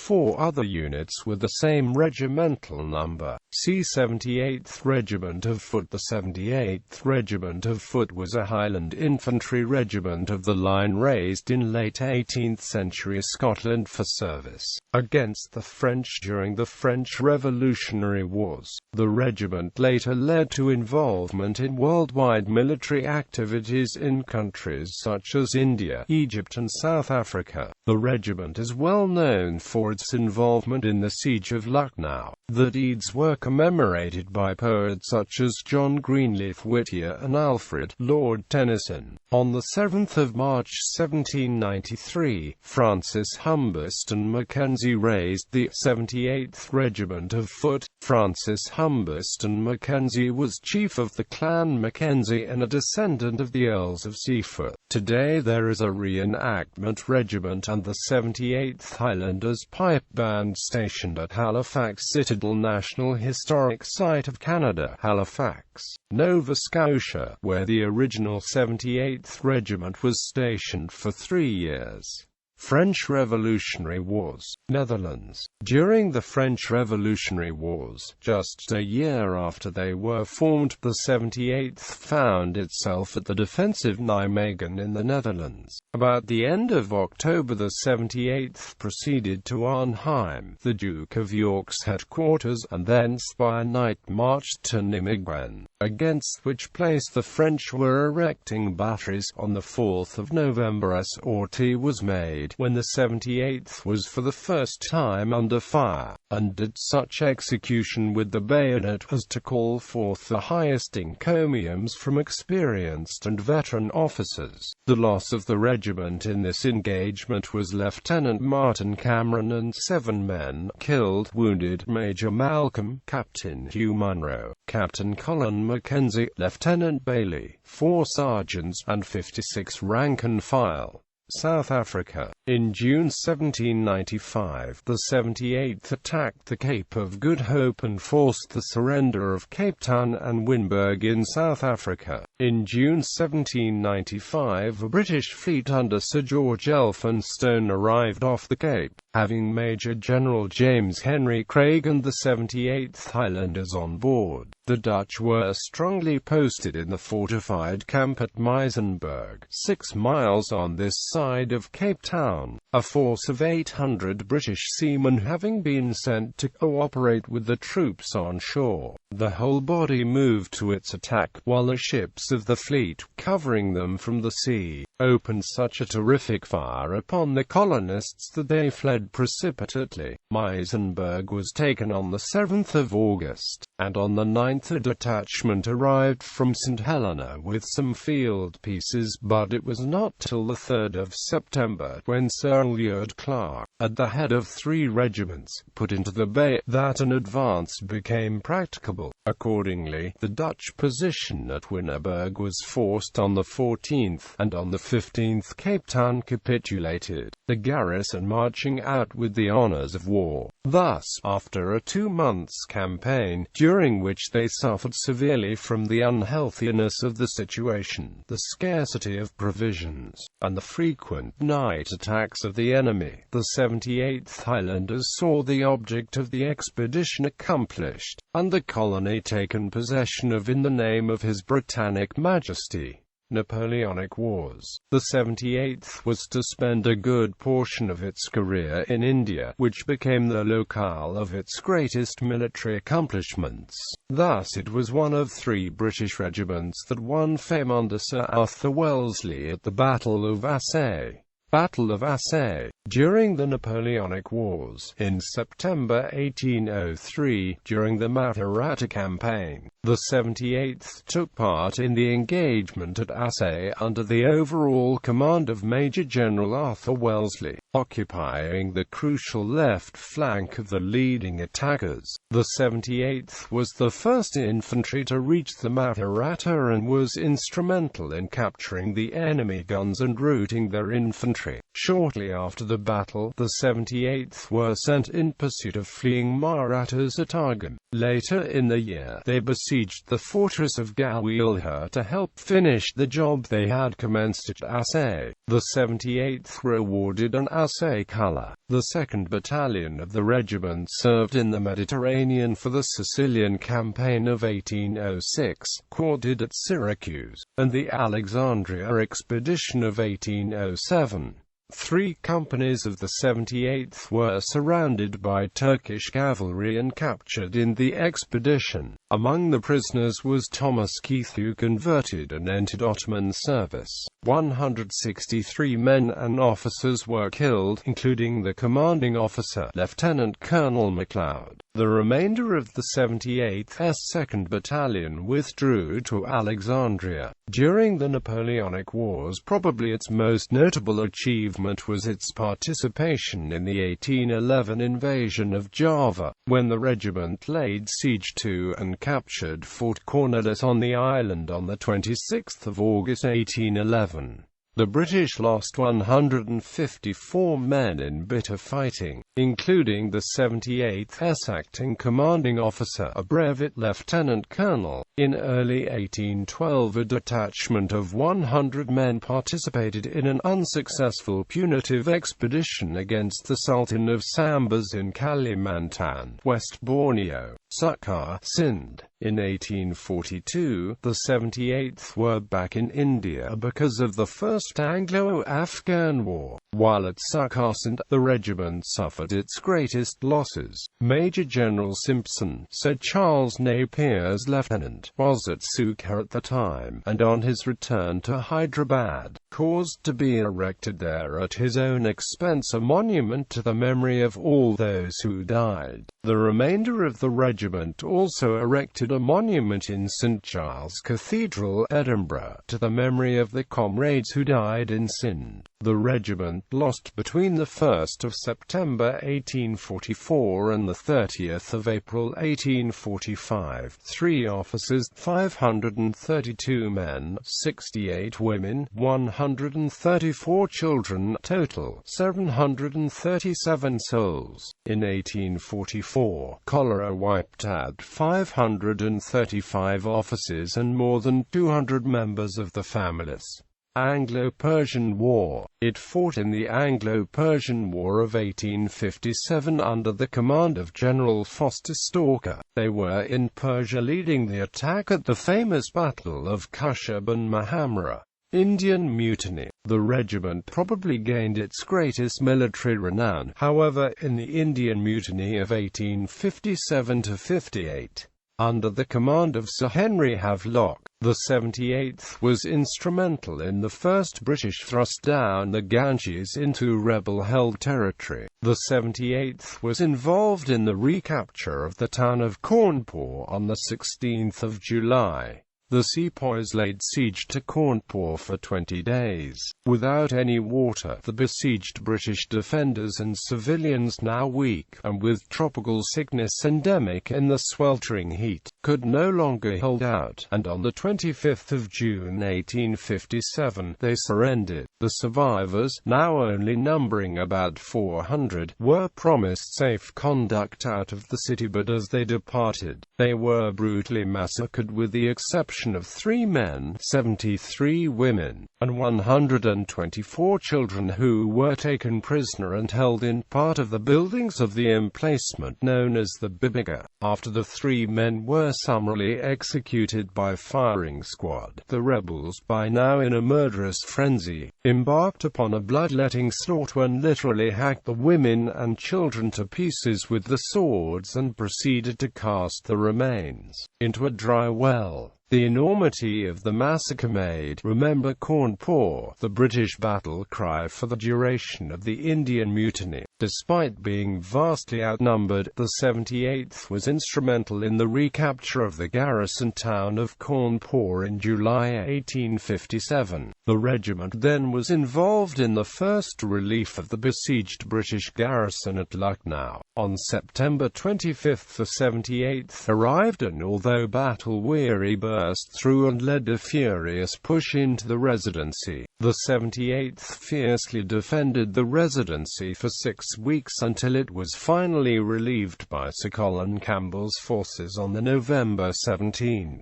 4 other units with the same regimental number. See 78th Regiment of Foot. The 78th Regiment of Foot was a Highland Infantry Regiment of the line raised in late 18th century Scotland for service against the French during the French Revolutionary Wars. The regiment later led to involvement in worldwide military activities in countries such as India, Egypt and South Africa. The regiment is well known for its involvement in the Siege of Lucknow. The deeds were commemorated by poets such as John Greenleaf, Whittier and Alfred, Lord Tennyson. On the 7th of March 1793, Francis Humberston Mackenzie raised the 78th Regiment of Foot. Francis Humberston Mackenzie was chief of the Clan Mackenzie and a descendant of the Earls of Seaforth. Today there is a reenactment regiment and the 78th Highlanders pipe band stationed at Halifax Citadel National Historic Site of Canada, Halifax, Nova Scotia, where the original 78th Regiment was stationed for 3 years. French Revolutionary Wars, Netherlands. During the French Revolutionary Wars, just a year after they were formed, the 78th found itself at the defensive Nijmegen in the Netherlands. About the end of October, the 78th proceeded to Arnhem, the Duke of York's headquarters, and thence by night marched to Nijmegen, against which place the French were erecting batteries. On the 4th of November a sortie was made, when the 78th was for the first time under fire, and did such execution with the bayonet as to call forth the highest encomiums from experienced and veteran officers. The loss of the regiment in this engagement was Lieutenant Martin Cameron and 7 men killed, wounded, Major Malcolm, Captain Hugh Munro, Captain Colin Mackenzie, Lieutenant Bailey, 4 sergeants, and 56 rank and file. South Africa. In June 1795, the 78th attacked the Cape of Good Hope and forced the surrender of Cape Town and Winburg in South Africa. In June 1795, a British fleet under Sir George Elphinstone arrived off the Cape, having Major General James Henry Craig and the 78th Highlanders on board. The Dutch were strongly posted in the fortified camp at Muizenberg, 6 miles on this side of Cape Town, a force of 800 British seamen having been sent to cooperate with the troops on shore. The whole body moved to its attack, while the ships of the fleet, covering them from the sea, opened such a terrific fire upon the colonists that they fled precipitately. Muizenberg was taken on the 7th of August, and on the 9th a detachment arrived from St. Helena with some field pieces, but it was not till the 3rd of September, when Sir Elliot Clark, at the head of 3 regiments, put into the bay, that an advance became practicable. Accordingly, the Dutch position at Winnaburg was forced on the 14th, and on the 15th Cape Town capitulated, the garrison marching out with the honours of war. Thus, after a 2 months campaign, during which they suffered severely from the unhealthiness of the situation, the scarcity of provisions, and the frequent night attacks of the enemy, the 78th Highlanders saw the object of the expedition accomplished, and the colony taken possession of in the name of His Britannic Majesty. Napoleonic Wars. The 78th was to spend a good portion of its career in India, which became the locale of its greatest military accomplishments. Thus it was one of 3 British regiments that won fame under Sir Arthur Wellesley at the Battle of Assaye. Battle of Assaye. During the Napoleonic Wars, in September 1803, during the Maratha campaign, the 78th took part in the engagement at Assaye under the overall command of Major General Arthur Wellesley, occupying the crucial left flank of the leading attackers. The 78th was the first infantry to reach the Maratha and was instrumental in capturing the enemy guns and routing their infantry country. Shortly after the battle, the 78th were sent in pursuit of fleeing Marathas at Argham. Later in the year, they besieged the fortress of Gwalior to help finish the job they had commenced at Assaye. The 78th were awarded an Assaye colour. The 2nd Battalion of the regiment served in the Mediterranean for the Sicilian Campaign of 1806, quartered at Syracuse, and the Alexandria Expedition of 1807. 3 companies of the 78th were surrounded by Turkish cavalry and captured in the expedition. Among the prisoners was Thomas Keith, who converted and entered Ottoman service. 163 men and officers were killed, including the commanding officer, Lieutenant Colonel MacLeod. The remainder of the 78th's 2nd Battalion withdrew to Alexandria. During the Napoleonic Wars, probably its most notable achievement was its participation in the 1811 invasion of Java, when the regiment laid siege to and captured Fort Cornwallis on the island on 26 August 1811. The British lost 154 men in bitter fighting, including the 78th's acting commanding officer, a brevet lieutenant colonel. In early 1812, a detachment of 100 men participated in an unsuccessful punitive expedition against the Sultan of Sambas in Kalimantan, West Borneo, Sukkur, Sindh. In 1842, the 78th were back in India because of the First Anglo-Afghan War. While at Sukkur, Sindh, the regiment suffered its greatest losses. Major General Simpson, Sir Charles Napier's lieutenant, was at Sukkur at the time, and on his return to Hyderabad, caused to be erected there at his own expense a monument to the memory of all those who died. The remainder of the regiment also erected a monument in St. Giles Cathedral, Edinburgh, to the memory of the comrades who died in Sindh. The regiment lost between the 1st of September 1844 and the 30th of April 1845 3 officers, 532 men, 68 women, 134 children, total 737 souls. In 1844, cholera wiped out 535 officers and more than 200 members of the families. Anglo-Persian War. It fought in the Anglo-Persian War of 1857 under the command of General Foster Stalker. They were in Persia leading the attack at the famous Battle of Kushabban Mahamra. Indian Mutiny. The regiment probably gained its greatest military renown, however, in the Indian Mutiny of 1857–58. Under the command of Sir Henry Havelock, the 78th was instrumental in the first British thrust down the Ganges into rebel-held territory. The 78th was involved in the recapture of the town of Cawnpore on 16 July. The sepoys laid siege to Cawnpore for 20 days. Without any water, the besieged British defenders and civilians, now weak, and with tropical sickness endemic in the sweltering heat, could no longer hold out, and on 25 June 1857, they surrendered. The survivors, now only numbering about 400, were promised safe conduct out of the city, but as they departed, they were brutally massacred with the exception of 3 men, 73 women, and 124 children who were taken prisoner and held in part of the buildings of the emplacement known as the Bibiga. After the 3 men were summarily executed by firing squad, the rebels, by now in a murderous frenzy, embarked upon a bloodletting slaughter and literally hacked the women and children to pieces with the swords and proceeded to cast the remains into a dry well. The enormity of the massacre made "Remember Cawnpore" the British battle cry for the duration of the Indian Mutiny. Despite being vastly outnumbered, the 78th was instrumental in the recapture of the garrison town of Cawnpore in July 1857. The regiment then was involved in the first relief of the besieged British garrison at Lucknow. On September 25, the 78th arrived and, although battle-weary but burst through and led a furious push into the Residency. The 78th fiercely defended the Residency for 6 weeks until it was finally relieved by Sir Colin Campbell's forces on November 17.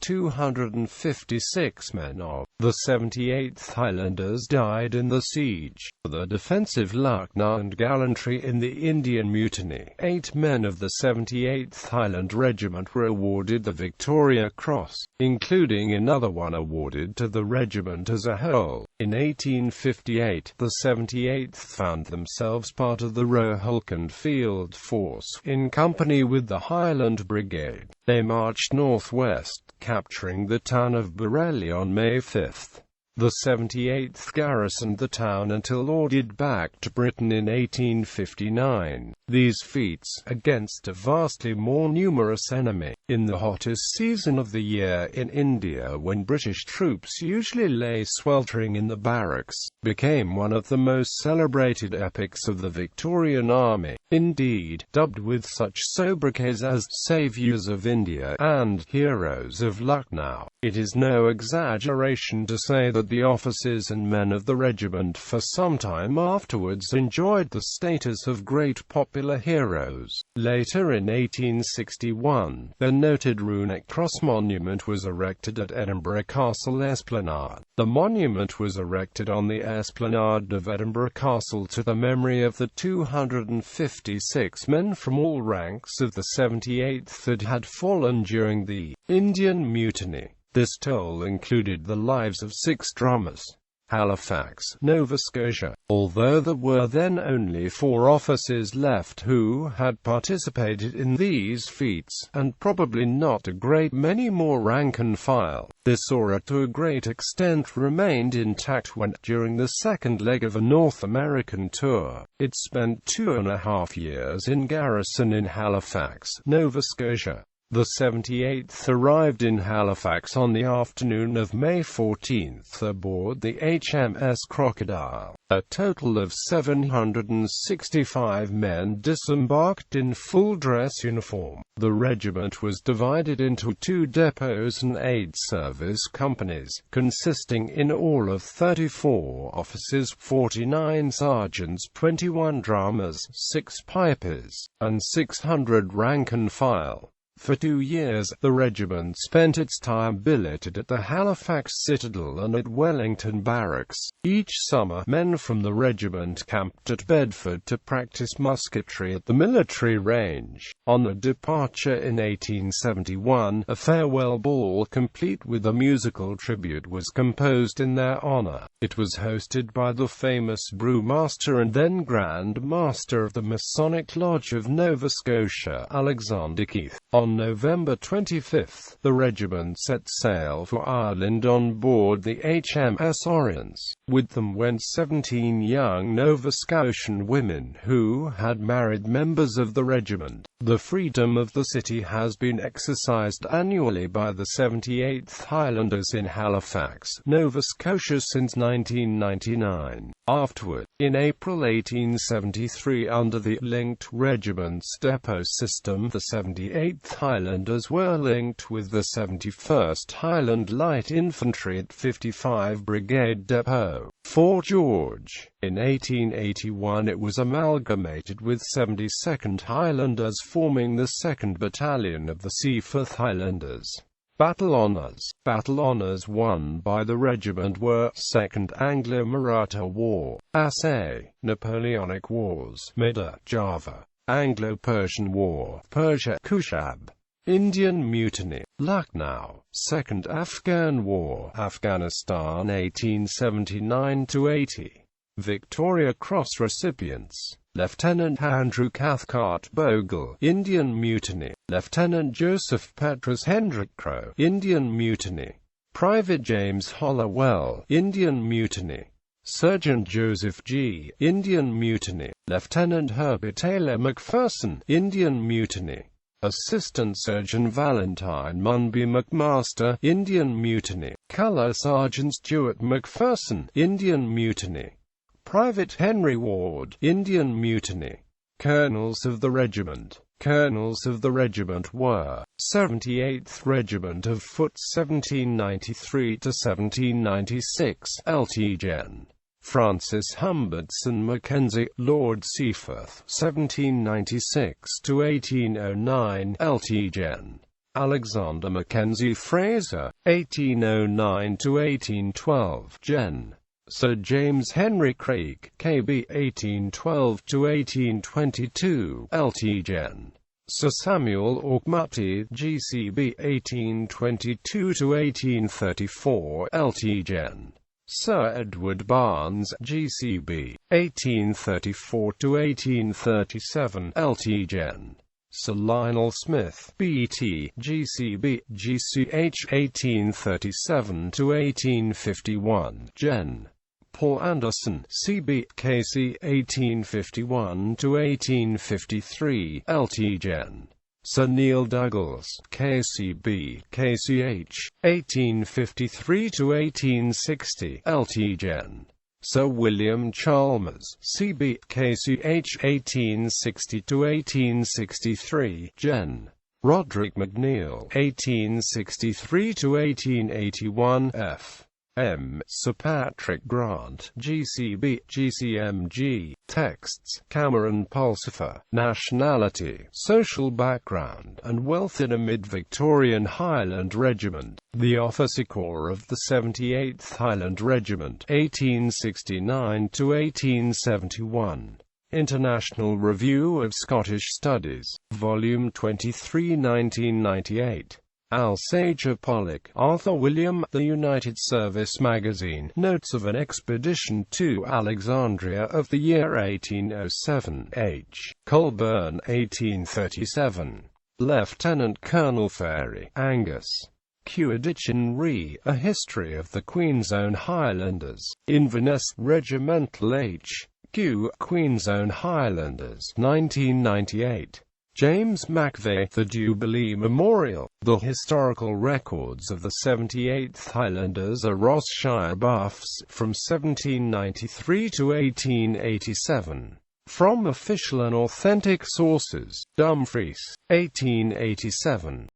256 men of the 78th Highlanders died in the siege. For the defensive Lucknow and gallantry in the Indian Mutiny, 8 men of the 78th Highland Regiment were awarded the Victoria Cross, including another one awarded to the regiment as a whole. In 1858, the 78th found themselves part of the Rohilkhand Field Force, in company with the Highland Brigade. They marched northwest, capturing the town of Bareilly on May 5. The 78th garrisoned the town until ordered back to Britain in 1859. These feats, against a vastly more numerous enemy, in the hottest season of the year in India when British troops usually lay sweltering in the barracks, became one of the most celebrated epics of the Victorian army. Indeed, dubbed with such sobriquets as "Saviours of India" and "Heroes of Lucknow," it is no exaggeration to say that the officers and men of the regiment for some time afterwards enjoyed the status of great popular heroes. Later in 1861, the noted runic cross monument was erected at Edinburgh Castle Esplanade. The monument was erected on the esplanade of Edinburgh Castle to the memory of the 256 men from all ranks of the 78th that had fallen during the Indian Mutiny. This toll included the lives of 6 drummers. Halifax, Nova Scotia. Although there were then only 4 officers left who had participated in these feats, and probably not a great many more rank and file, this aura to a great extent remained intact when, during the second leg of a North American tour, it spent 2.5 years in garrison in Halifax, Nova Scotia. The 78th arrived in Halifax on the afternoon of May 14 aboard the HMS Crocodile. A total of 765 men disembarked in full-dress uniform. The regiment was divided into 2 depots and 8 service companies, consisting in all of 34 officers, 49 sergeants, 21 drummers, 6 pipers, and 600 rank and file. For 2 years, the regiment spent its time billeted at the Halifax Citadel and at Wellington Barracks. Each summer, men from the regiment camped at Bedford to practice musketry at the military range. On their departure in 1871, a farewell ball complete with a musical tribute was composed in their honor. It was hosted by the famous brewmaster and then Grand Master of the Masonic Lodge of Nova Scotia, Alexander Keith. On November 25, the regiment set sail for Ireland on board the HMS Orience. With them went 17 young Nova Scotian women who had married members of the regiment. The freedom of the city has been exercised annually by the 78th Highlanders in Halifax, Nova Scotia since 1999. Afterward, in April 1873, under the linked regiments depot system, the 78th Highlanders were linked with the 71st Highland Light Infantry at 55 Brigade Depot, Fort George. In 1881 it was amalgamated with 72nd Highlanders, forming the 2nd Battalion of the Seaforth Highlanders. Battle honours. Battle honours won by the regiment were: 2nd Anglo-Maratha War, Assay, Napoleonic Wars, Mida, Java, Anglo-Persian War, Persia, Kushab, Indian Mutiny, Lucknow, 2nd Afghan War, Afghanistan 1879–80. Victoria Cross recipients: Lieutenant Andrew Cathcart Bogle, Indian Mutiny; Lieutenant Joseph Petrus Hendrick Crow, Indian Mutiny; Private James Hollowell, Indian Mutiny; Sergeant Joseph G., Indian Mutiny; Lieutenant Herbert Taylor McPherson, Indian Mutiny; Assistant Surgeon Valentine Munby McMaster, Indian Mutiny; Colour Sergeant Stuart McPherson, Indian Mutiny; Private Henry Ward, Indian Mutiny. Colonels of the regiment: Colonels of the regiment were 78th Regiment of Foot 1793–1796, Lt Gen. Francis Humbertson Mackenzie, Lord Seaforth 1796–1809, Lt Gen. Alexander Mackenzie Fraser 1809–1812, Gen. Sir James Henry Craig, KB 1812–1822, Lt Gen. Sir Samuel Auchmuty, GCB 1822–1834, Lt Gen. Sir Edward Barnes, GCB 1834–1837, Lt Gen. Sir Lionel Smith, BT, GCB, GCH 1837–1851, Gen. Paul Anderson, CB, KC 1851–1853, Lt Gen. Sir Neil Douglas, KCB, KCH 1853–1860, Lt Gen. Sir William Chalmers, CB, KCH 1860–1863, Gen. Roderick McNeill, 1863–1881, F. M. Sir Patrick Grant, GCB, GCMG. Texts: Cameron Pulsifer. Nationality, social background, and wealth in a mid-Victorian Highland regiment. The Officer Corps of the 78th Highland Regiment, 1869–1871. International Review of Scottish Studies, Volume 23, 1998. Alsager Pollock, Arthur William, The United Service Magazine, Notes of an Expedition to Alexandria of the year 1807, H. Colburn, 1837. Lieutenant Colonel Ferry, Angus. Q. Edition Re. A History of the Queen's Own Highlanders. Inverness, Regimental H. Q. Queen's Own Highlanders, 1998. James McVeigh, The Jubilee Memorial. The historical records of the 78th Highlanders are Ross-shire Buffs, from 1793 to 1887. From official and authentic sources, Dumfries, 1887.